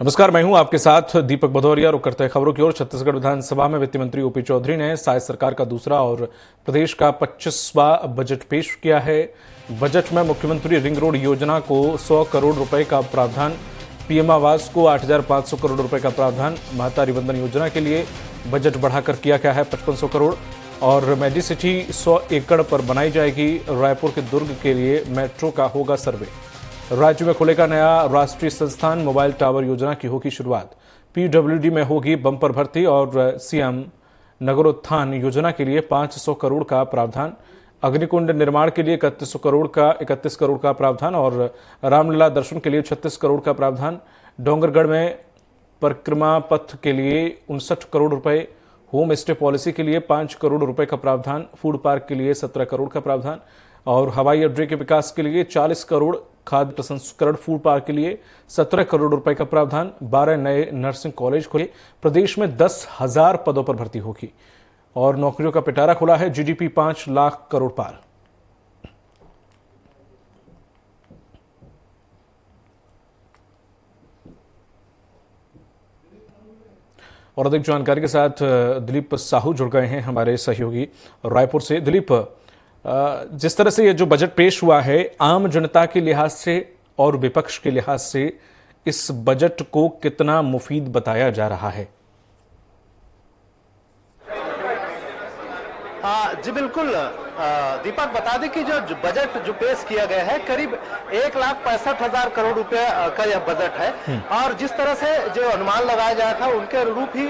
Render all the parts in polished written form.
नमस्कार, मैं हूं आपके साथ दीपक भदौरिया। रुक करते हैं खबरों की ओर। छत्तीसगढ़ विधानसभा में वित्त मंत्री ओपी चौधरी ने शायद सरकार का दूसरा और प्रदेश का 25वां बजट पेश किया है। बजट में मुख्यमंत्री रिंग रोड योजना को 100 करोड़ रुपए का प्रावधान, पीएम आवास को 8,500 करोड़ रुपए का प्रावधान, महतारी वंदन योजना के लिए बजट बढ़ाकर किया गया है 5500 करोड़ और मेडिसिटी 100 एकड़ पर बनाई जाएगी। रायपुर के दुर्ग के लिए मेट्रो का होगा सर्वे। राज्य में खुलेगा नया राष्ट्रीय संस्थान, मोबाइल टावर योजना की होगी शुरुआत। पीडब्ल्यूडी में होगी बम्पर भर्ती और सीएम नगरोत्थान योजना के लिए 500 करोड़ का प्रावधान। अग्निकुंड निर्माण के लिए 31 करोड़ का प्रावधान और रामलीला दर्शन के लिए 36 करोड़ का प्रावधान। डोंगरगढ़ में परिक्रमा पथ के लिए 59 करोड़ रुपए, होम स्टे पॉलिसी के लिए 5 करोड़ रुपए का प्रावधान, फूड पार्क के लिए 17 करोड़ का प्रावधान और हवाई अड्डे के विकास के लिए 40 करोड़, खाद्य प्रसंस्करण फूड पार्क के लिए 17 करोड़ रुपए का प्रावधान। 12 नए नर्सिंग कॉलेज खुले। प्रदेश में 10,000 पदों पर भर्ती होगी और नौकरियों का पिटारा खुला है। जीडीपी 5 लाख करोड़ पार। और अधिक जानकारी के साथ दिलीप साहू जुड़ गए हैं हमारे सहयोगी रायपुर से। दिलीप, जिस तरह से ये जो बजट पेश हुआ है, आम जनता के लिहाज से और विपक्ष के लिहाज से इस बजट को कितना मुफीद बताया जा रहा है? जी बिल्कुल दीपक, बता दें कि जो बजट जो पेश किया गया है करीब 1,65,000 करोड़ रुपए का यह बजट है और जिस तरह से जो अनुमान लगाया जाया था उनके अनुरूप ही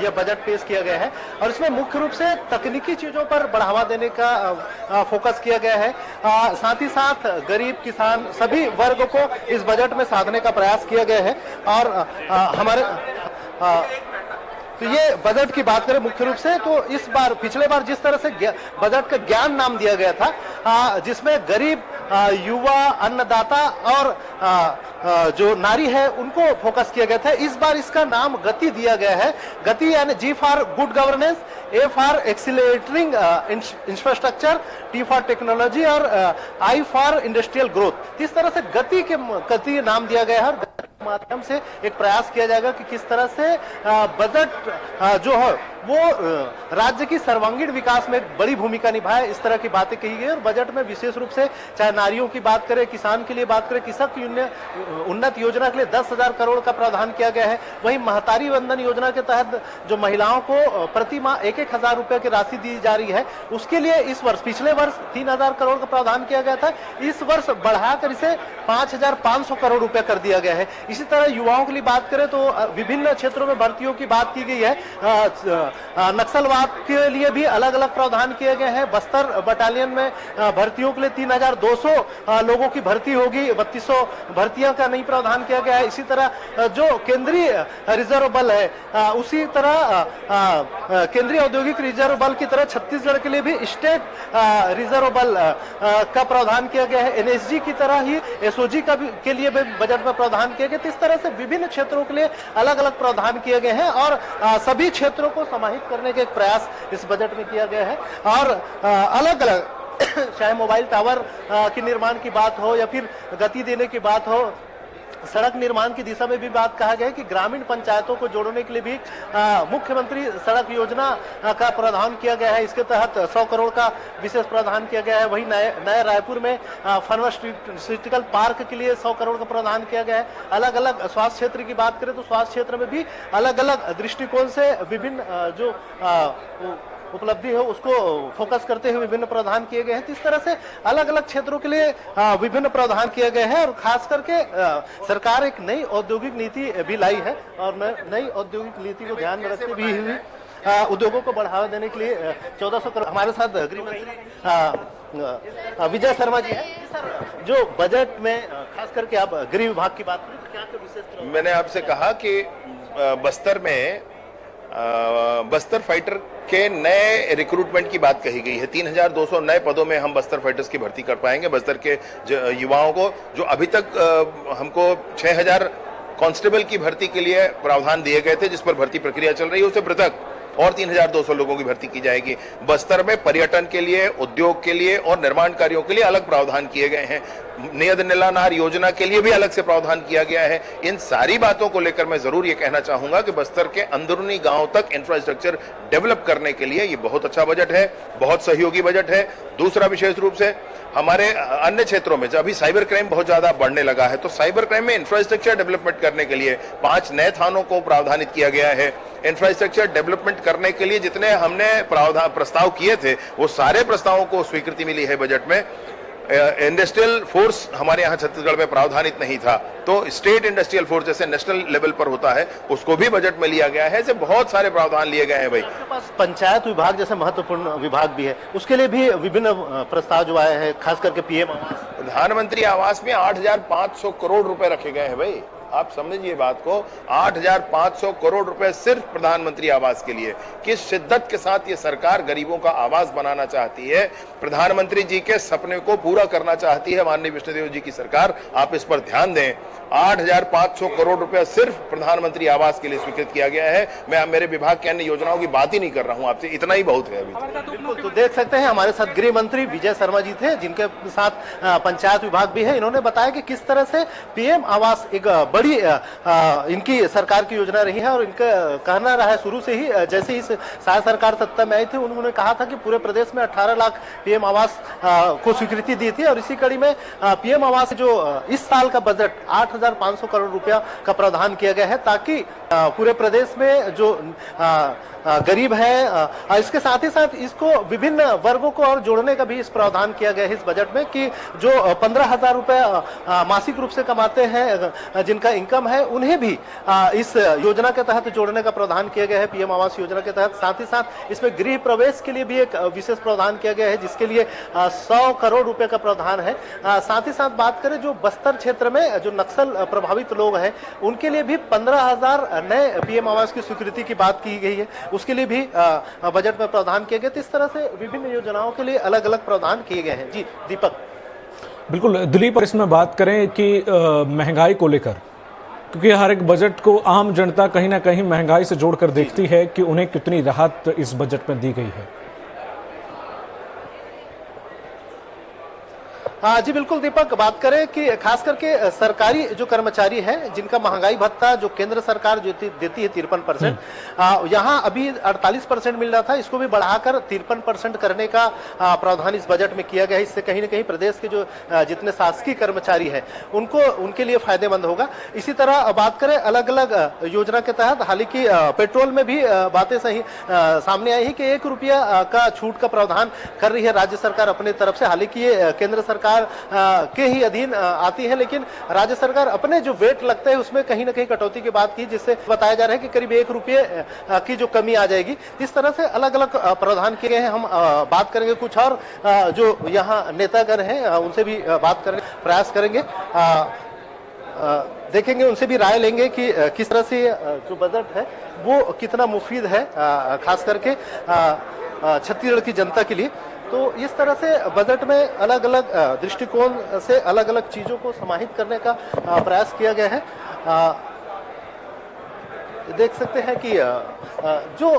यह बजट पेश किया गया है और इसमें मुख्य रूप से तकनीकी चीजों पर बढ़ावा देने का फोकस किया गया है। साथ ही साथ गरीब, किसान, सभी वर्ग को इस बजट में साधने का प्रयास किया गया है और हमारे तो ये बजट की बात करें मुख्य रूप से तो इस बार पिछले बार जिस तरह से बजट का ज्ञान नाम दिया गया था, जिसमें गरीब, युवा, अन्नदाता और जो नारी है उनको फोकस किया गया था, इस बार इसका नाम गति दिया गया है। गति यानी G for good governance, A for accelerating infrastructure, T for technology और I फॉर इंडस्ट्रियल ग्रोथ। इस तरह से गति नाम दिया गया है। माध्यम से एक प्रयास किया जाएगा कि किस तरह से बजट जो है वो राज्य की सर्वांगीण विकास में एक बड़ी भूमिका निभाए, इस तरह की बातें कही गई। और बजट में विशेष रूप से चाहे नारियों की बात करें, किसान के लिए बात करें, किसान उन्नत योजना के लिए 10,000 करोड़ का प्रावधान किया गया है। वहीं महतारी वंदन योजना के तहत जो महिलाओं को प्रति माह 1,000 रुपए की राशि दी जा रही है, उसके लिए इस वर्ष, पिछले वर्ष 3,000 करोड़ का प्रावधान किया गया था, इस वर्ष बढ़ाकर इसे 5,500 करोड़ रुपए कर दिया गया है। इसी तरह युवाओं के लिए बात करें तो विभिन्न क्षेत्रों में भर्तियों की बात की गई है। नक्सलवाद के लिए भी अलग अलग प्रावधान किए गए हैं। बस्तर बटालियन में भर्तियों के लिए 3,200 लोगों की भर्ती होगी। 3200 भर्तियां का नई प्रावधान किया गया है। इसी तरह जो केंद्रीय रिजर्व बल है, उसी तरह केंद्रीय औद्योगिक रिजर्व बल की तरह छत्तीसगढ़ के लिए भी स्टेट रिजर्व बल का प्रावधान किया गया है। एनएसजी की तरह ही एसओजी के लिए भी बजट में प्रावधान किए गए। इस तरह से विभिन्न क्षेत्रों के लिए अलग अलग प्रावधान किए गए हैं और सभी क्षेत्रों को समाहित करने का एक प्रयास इस बजट में किया गया है। और अलग अलग चाहे मोबाइल टावर के निर्माण की बात हो या फिर गति देने की बात हो, सड़क निर्माण की दिशा में भी बात कहा गया है कि ग्रामीण पंचायतों को जोड़ने के लिए भी मुख्यमंत्री सड़क योजना का प्रावधान किया गया है। इसके तहत 100 करोड़ का विशेष प्रावधान किया गया है। वहीं नए रायपुर में फार्मास्यूटिकल पार्क के लिए 100 करोड़ का प्रावधान किया गया है। अलग अलग स्वास्थ्य क्षेत्र की बात करें तो स्वास्थ्य क्षेत्र में भी अलग अलग दृष्टिकोण से विभिन्न जो उपलब्धि है उसको फोकस करते हुए विभिन्न प्रावधान किए गए हैं। इस तरह से अलग अलग क्षेत्रों के लिए विभिन्न प्रावधान किए गए हैं और खास करके सरकार एक नई औद्योगिक नीति भी लाई है और नई औद्योगिक नीति को ध्यान में रखते भी हुई उद्योगों को बढ़ावा देने के लिए 1400 करोड़। हमारे साथ गृह मंत्री विजय शर्मा जी है। सर, जो बजट में खास करके आप गृह विभाग की बात करें तो क्या विशेष? मैंने आपसे कहा कि बस्तर में बस्तर फाइटर के नए रिक्रूटमेंट की बात कही गई है। 3,200 नए पदों में हम बस्तर फाइटर्स की भर्ती कर पाएंगे। बस्तर के युवाओं को, जो अभी तक हमको 6,000 कांस्टेबल की भर्ती के लिए प्रावधान दिए गए थे, जिस पर भर्ती प्रक्रिया चल रही है, उससे पृथक और 3,200 लोगों की भर्ती की जाएगी। बस्तर में पर्यटन के लिए, उद्योग के लिए और निर्माण कार्यों के लिए अलग प्रावधान किए गए हैं। नियत निलानार योजना के लिए भी अलग से प्रावधान किया गया है। इन सारी बातों को लेकर मैं जरूर ये कहना चाहूंगा कि बस्तर के अंदरूनी गांव तक इंफ्रास्ट्रक्चर डेवलप करने के लिए ये बहुत अच्छा बजट है, बहुत सहयोगी बजट है। दूसरा, विशेष रूप से हमारे अन्य क्षेत्रों में जब अभी साइबर क्राइम बहुत ज्यादा बढ़ने लगा है, तो साइबर क्राइम में इंफ्रास्ट्रक्चर डेवलपमेंट करने के लिए 5 नए थानों को प्रावधानित किया गया है। इंफ्रास्ट्रक्चर डेवलपमेंट करने के लिए जितने हमने प्रस्ताव किए थे, वो सारे प्रस्तावों को स्वीकृति मिली है बजट में। इंडस्ट्रियल फोर्स हमारे यहाँ छत्तीसगढ़ में प्रावधानित नहीं था, तो स्टेट इंडस्ट्रियल फोर्स जैसे नेशनल लेवल पर होता है, उसको भी बजट में लिया गया है। ऐसे बहुत सारे प्रावधान लिए गए हैं भाई। आपके पास पंचायत विभाग जैसे महत्वपूर्ण विभाग भी है, उसके लिए भी विभिन्न प्रस्ताव जो आए हैं, खास करके पीएम आवास। प्रधानमंत्री आवास में 8,500 करोड़ रुपए रखे गए हैं भाई। आप समझिए बात को, 8,500 करोड़ रुपए सिर्फ प्रधानमंत्री आवास के लिए। किस शिद्दत के साथ ये सरकार गरीबों का आवास बनाना चाहती है, प्रधानमंत्री जी के सपने को पूरा करना चाहती है माननीय विष्णुदेव जी की सरकार। आप इस पर ध्यान दें। 8,500 करोड़ रुपया सिर्फ प्रधानमंत्री आवास के लिए स्वीकृत किया गया है। मैं मेरे विभाग की अन्य योजनाओं की बात ही नहीं कर रहा हूं आपसे, इतना ही बहुत है अभी। बिल्कुल, तो देख सकते हैं हमारे साथ गृह मंत्री विजय शर्मा जी थे, जिनके साथ पंचायत विभाग भी है। इन्होंने बताया कि किस तरह से पीएम आवास एक बड़ी इनकी सरकार की योजना रही है, और इनका कहना रहा है शुरू से ही, जैसे ही शायद सरकार सत्ता में आई थी, उन्होंने कहा था कि पूरे प्रदेश में 18 लाख पीएम आवास को स्वीकृति दी थी। और इसी कड़ी में पीएम आवास जो इस साल का बजट 8,500 करोड़ रुपया का प्रावधान किया गया है, ताकि पूरे प्रदेश में जो गरीब है, इसके साथ ही साथ इसको विभिन्न वर्गों को और जोड़ने का भी इस प्रावधान किया गया है इस बजट में, कि जो 15,000 रुपए मासिक रूप से कमाते हैं, जिनका इनकम है, उन्हें भी इस योजना के तहत जोड़ने का प्रावधान किया गया है पीएम आवास योजना के तहत। साथ ही साथ इसमें गृह प्रवेश के लिए भी एक विशेष प्रावधान किया गया है, जिसके लिए 100 करोड़ रुपए का प्रावधान है। साथ ही साथ बात करें जो बस्तर क्षेत्र में जो नक्सल प्रभावित लोग हैं, उनके लिए भी 15,000 नए पीएम आवास की स्वीकृति की बात की गई है, उसके लिए भी बजट में प्रावधान किए गए। तो इस तरह से विभिन्न योजनाओं के लिए अलग अलग प्रावधान किए गए हैं। जी दीपक। बिल्कुल दिलीप, और इसमें बात करें कि महंगाई को लेकर, क्योंकि हर एक बजट को आम जनता कहीं ना कहीं महंगाई से जोड़कर देखती है कि उन्हें कितनी राहत इस बजट में दी गई है। हाँ जी बिल्कुल दीपक, बात करें कि खास करके सरकारी जो कर्मचारी हैं, जिनका महंगाई भत्ता जो केंद्र सरकार जो देती है 53%, यहाँ अभी 48% मिल रहा था, इसको भी बढ़ाकर 53% करने का प्रावधान इस बजट में किया गया है। इससे कहीं ना कहीं प्रदेश के जो जितने शासकीय कर्मचारी हैं, उनके लिए फायदेमंद होगा। इसी तरह बात करें अलग अलग योजना के तहत, हालांकि पेट्रोल में भी बातें सही सामने आई है कि 1 रुपया का छूट का प्रावधान कर रही है राज्य सरकार अपनी तरफ से। हालांकि ये केंद्र सरकार के ही अधीन आती है, लेकिन राज्य सरकार अपने जो वेट लगता है उसमें कहीं ना कहीं कटौती की बात की, जिससे बताया जा रहा है कि करीब 1 रुपये की जो कमी आ जाएगी। इस तरह से अलग अलग प्रावधान किए गए हैं। हम बात करेंगे कुछ और जो यहाँ नेतागण हैं, उनसे भी बात करने प्रयास करेंगे, देखेंगे, उनसे भी राय लेंगे कि किस तरह से जो बजट है वो कितना मुफीद है, खास करके छत्तीसगढ़ की जनता के लिए। तो इस तरह से बजट में अलग अलग दृष्टिकोण से अलग अलग चीजों को समाहित करने का प्रयास किया गया है। देख सकते हैं कि जो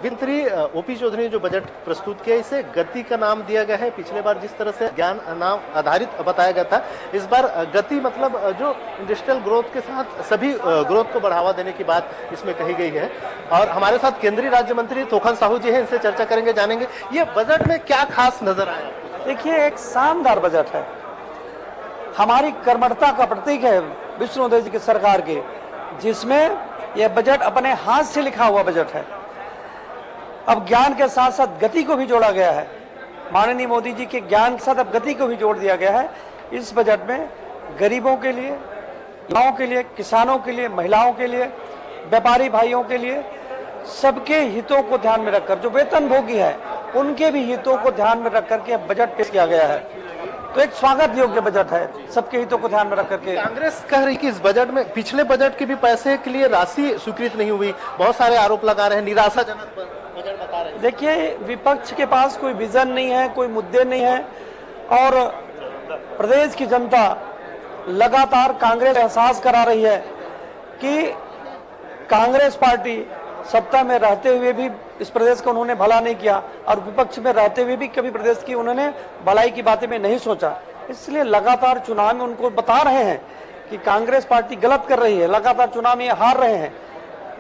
मंत्री ओपी चौधरी ने जो बजट प्रस्तुत किया, इसे गति का नाम दिया गया है। पिछले बार जिस तरह से ज्ञान नाम आधारित बताया गया था, इस बार गति मतलब जो इंडस्ट्रियल ग्रोथ के साथ सभी ग्रोथ को बढ़ावा देने की बात इसमें कही गई है। और हमारे साथ केंद्रीय राज्य मंत्री तोखन साहू जी हैं, इनसे चर्चा करेंगे, जानेंगे ये बजट में क्या खास नजर आया। देखिए, एक शानदार बजट है, हमारी कर्मठता का प्रतीक है विष्णुदेव जी की सरकार के, जिसमें यह बजट अपने हाथ से लिखा हुआ बजट है। अब ज्ञान के साथ साथ गति को भी जोड़ा गया है। माननीय मोदी जी के ज्ञान के साथ अब गति को भी जोड़ दिया गया है। इस बजट में गरीबों के लिए, युवाओं के लिए, किसानों के लिए, महिलाओं के लिए, व्यापारी भाइयों के लिए, सबके हितों को ध्यान में रखकर, जो वेतनभोगी है उनके भी हितों को ध्यान में रख करके बजट पेश किया गया है। तो एक स्वागत योग्य बजट है, सबके हितों को ध्यान में रख करके। कांग्रेस कह रही कि इस बजट में पिछले बजट के भी पैसे के लिए राशि स्वीकृत नहीं हुई, बहुत सारे आरोप लगा रहे हैं, निराशाजनक बजट बता रहे हैं। देखिए, विपक्ष के पास कोई विजन नहीं है, कोई मुद्दे नहीं है, और प्रदेश की जनता लगातार कांग्रेस एहसास करा रही है कि कांग्रेस पार्टी सत्ता में रहते हुए भी इस प्रदेश का उन्होंने भला नहीं किया और विपक्ष में रहते हुए भी कभी प्रदेश की उन्होंने भलाई की बातें में नहीं सोचा। इसलिए लगातार चुनाव में उनको बता रहे हैं कि कांग्रेस पार्टी गलत कर रही है, लगातार चुनाव में हार रहे हैं,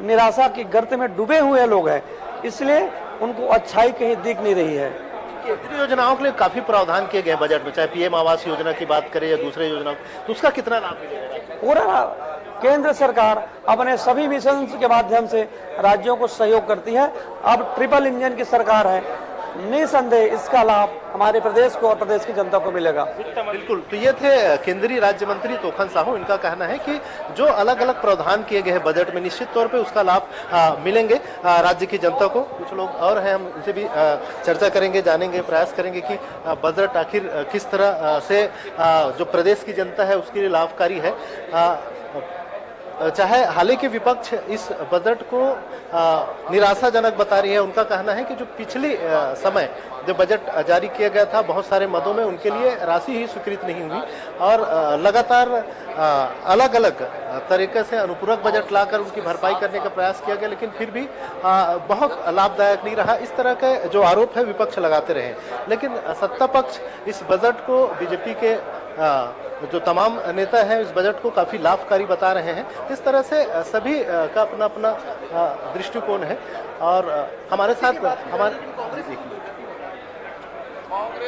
निराशा की गर्त में डूबे हुए लोग हैं, इसलिए उनको अच्छाई कहीं दिख नहीं रही है। केंद्रीय योजनाओं के लिए काफी प्रावधान किए गए बजट में, चाहे पीएम आवास योजना की बात करें या दूसरे योजना, तो उसका कितना लाभ मिलेगा? पूरा केंद्र सरकार अपने सभी मिशन के माध्यम से राज्यों को सहयोग करती है। अब ट्रिपल इंजन की सरकार है, निसंदेह इसका लाभ हमारे प्रदेश को और प्रदेश की जनता को मिलेगा। बिल्कुल, तो ये थे केंद्रीय राज्य मंत्री तोखन साहू। इनका कहना है कि जो अलग अलग प्रावधान किए गए हैं बजट में, निश्चित तौर पे उसका लाभ मिलेंगे राज्य की जनता को। कुछ लोग और हैं, हम इनसे भी चर्चा करेंगे, जानेंगे, प्रयास करेंगे कि बजट आखिर किस तरह से जो प्रदेश की जनता है उसके लिए लाभकारी है। चाहे हालांकि विपक्ष इस बजट को निराशाजनक बता रही है, उनका कहना है कि जो पिछली समय जब बजट जारी किया गया था बहुत सारे मदों में उनके लिए राशि ही स्वीकृत नहीं हुई और लगातार अलग अलग तरीके से अनुपूरक बजट लाकर उसकी भरपाई करने का प्रयास किया गया, लेकिन फिर भी बहुत लाभदायक नहीं रहा। इस तरह के जो आरोप है विपक्ष लगाते रहे, लेकिन सत्ता पक्ष इस बजट को, बीजेपी के जो तमाम नेता हैं इस बजट को काफी लाभकारी बता रहे हैं। इस तरह से सभी का अपना अपना दृष्टिकोण है और हमारे साथ हमारे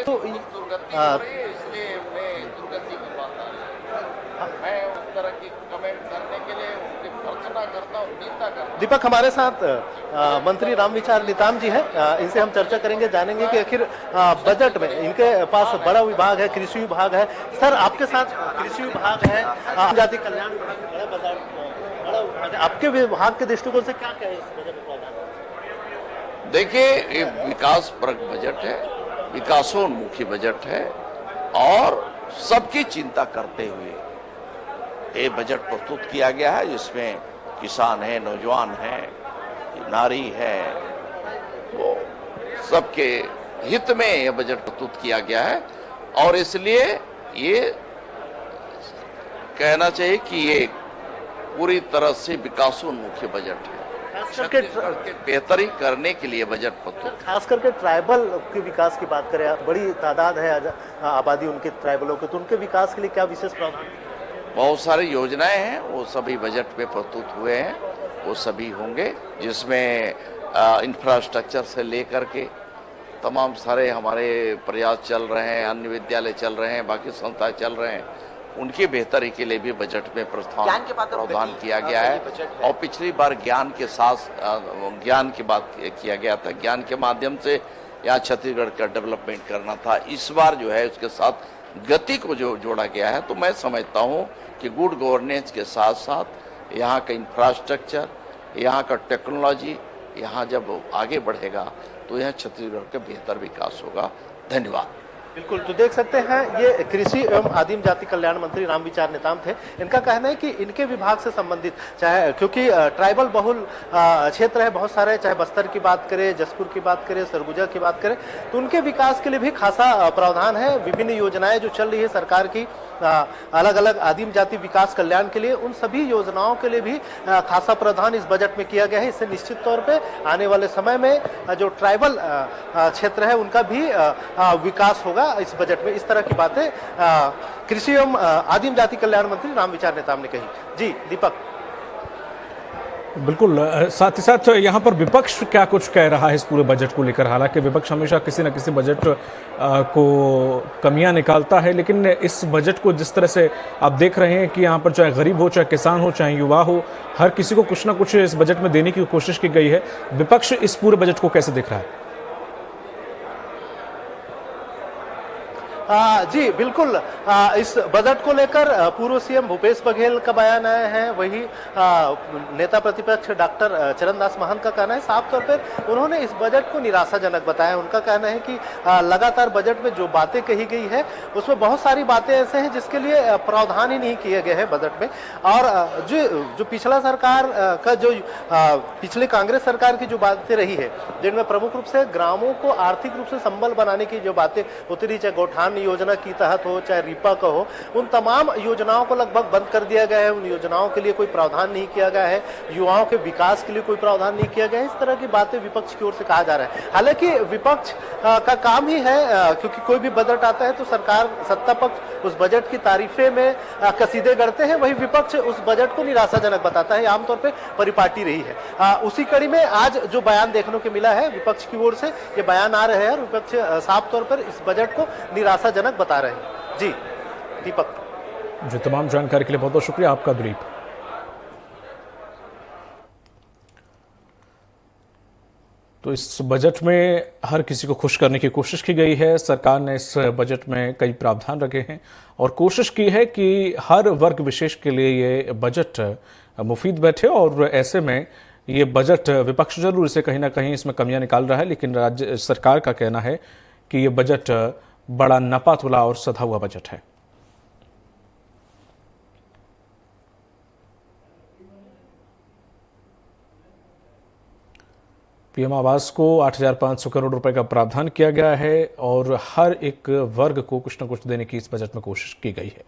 तो इसलिए उन्हें दुर्गति की बात आ रही है। मैं उस तरह की कमेंट करने के लिए उनकी भर्त्सना करता हूँ, निंदा करता हूँ। दीपक, हमारे साथ मंत्री रामविचार नेताम जी हैं, इनसे हम चर्चा करेंगे, जानेंगे कि आखिर बजट में इनके पास बड़ा विभाग है, कृषि विभाग है। सर, आपके साथ कृषि विभाग है, जाति कल्याण विभाग, बड़ा विभाग है, आपके विभाग के दृष्टिकोण से क्या कहे इस बजट में? देखिए, ये विकास परक बजट है, विकासोन्मुखी बजट है और सबकी चिंता करते हुए ये बजट प्रस्तुत किया गया है, जिसमें किसान है, नौजवान है, नारी है, वो सबके हित में यह बजट प्रस्तुत किया गया है और इसलिए ये कहना चाहिए कि ये पूरी तरह से विकासोन्मुखी बजट है। छत्तीसगढ़ के बेहतरी करने के लिए बजट प्रस्तुत, खास करके ट्राइबल के विकास की बात करें, बड़ी तादाद है आबादी उनके ट्राइबल के, तो उनके विकास के लिए क्या विशेष प्रावधान? बहुत सारी योजनाएं हैं, वो सभी बजट में प्रस्तुत हुए हैं, वो सभी होंगे, जिसमें इंफ्रास्ट्रक्चर से लेकर के तमाम सारे हमारे प्रयास चल रहे हैं, अन्य विद्यालय चल रहे हैं, बाकी संस्थाएं चल रहे हैं, उनकी बेहतरी के लिए भी बजट में प्रावधान किया गया है। और पिछली बार ज्ञान के साथ ज्ञान की बात किया गया था, ज्ञान के माध्यम से यहाँ छत्तीसगढ़ का डेवलपमेंट करना था। इस बार जो है उसके साथ गति को जो जोड़ा गया है, तो मैं समझता हूँ कि गुड गवर्नेंस के साथ साथ यहाँ का इंफ्रास्ट्रक्चर, यहाँ का टेक्नोलॉजी, यहाँ जब आगे बढ़ेगा तो यहाँ छत्तीसगढ़ का बेहतर विकास होगा। धन्यवाद। बिल्कुल, तो देख सकते हैं ये कृषि एवं आदिम जाति कल्याण मंत्री रामविचार नेताम थे। इनका कहना है कि इनके विभाग से संबंधित, चाहे क्योंकि ट्राइबल बहुल क्षेत्र है बहुत सारे, चाहे बस्तर की बात करें, जसपुर की बात करें, सरगुजा की बात करें, तो उनके विकास के लिए भी खासा प्रावधान है। विभिन्न योजनाएं जो चल रही है सरकार की अलग अलग आदिम जाति विकास कल्याण के लिए, उन सभी योजनाओं के लिए भी खासा प्रावधान इस बजट में किया गया है। इससे निश्चित तौर पे आने वाले समय में जो ट्राइबल क्षेत्र है उनका भी विकास होगा इस बजट में। इस तरह की बातें कृषि एवं आदिम जाति कल्याण मंत्री रामविचार नेताम ने कही। जी दीपक। बिल्कुल, साथ ही साथ यहाँ पर विपक्ष क्या कुछ कह रहा है इस पूरे बजट को लेकर। हालांकि विपक्ष हमेशा किसी न किसी बजट को कमियां निकालता है, लेकिन इस बजट को जिस तरह से आप देख रहे हैं कि यहाँ पर चाहे गरीब हो, चाहे किसान हो, चाहे युवा हो, हर किसी को कुछ ना कुछ इस बजट में देने की कोशिश की गई है। विपक्ष इस पूरे बजट को कैसे देख रहा है? जी बिल्कुल, इस बजट को लेकर पूर्व सीएम भूपेश बघेल का बयान आया है, वही नेता प्रतिपक्ष डॉक्टर चरणदास महंत का कहना है। साफ तौर पर उन्होंने इस बजट को निराशाजनक बताया। उनका कहना है कि लगातार बजट में जो बातें कही गई है उसमें बहुत सारी बातें ऐसे हैं जिसके लिए प्रावधान ही नहीं किए गए हैं बजट में। और जो पिछला सरकार का जो पिछले कांग्रेस सरकार की जो बातें रही है, जिनमें प्रमुख रूप से ग्रामों को आर्थिक रूप से संबल बनाने की जो बातें उतरी, चाहे गौठान योजना की तहत हो, चाहे रीपा का हो, उन तमाम योजनाओं को लगभग बंद कर दिया गया है। उन योजनाओं के लिए कोई प्रावधान नहीं किया गया है, युवाओं के विकास के लिए कोई प्रावधान नहीं किया गया है। इस तरह की बातें विपक्ष की ओर से कहा जा रहा है। हालांकि विपक्ष का काम ही है, क्योंकि कोई भी बजट आता है तो सरकार, सत्ता पक्ष उस बजट की तारीफे में कसीदे गढ़ते हैं, वही विपक्ष उस बजट को निराशाजनक बताता है। आमतौर पर परिपाटी रही है। उसी कड़ी में आज जो बयान देखने को मिला है विपक्ष की ओर से, ये बयान आ रहे हैं और विपक्ष साफ तौर पर इस बजट को निराशाजनक बता रहे हैं। जी दीपक जी, तमाम जानकारी के लिए बहुत बहुत शुक्रिया आपका दिलीप। तो इस बजट में हर किसी को खुश करने की कोशिश की गई है। सरकार ने इस बजट में कई प्रावधान रखे हैं और कोशिश की है कि हर वर्ग विशेष के लिए ये बजट मुफीद बैठे, और ऐसे में ये बजट, विपक्ष जरूर इसे कहीं ना कहीं इसमें कमियां निकाल रहा है, लेकिन राज्य सरकार का कहना है कि ये बजट बड़ा नपा तुला और सधा हुआ बजट है। पीएम आवास को 8,500 करोड़ रुपए का प्रावधान किया गया है और हर एक वर्ग को कुछ न कुछ देने की इस बजट में कोशिश की गई है।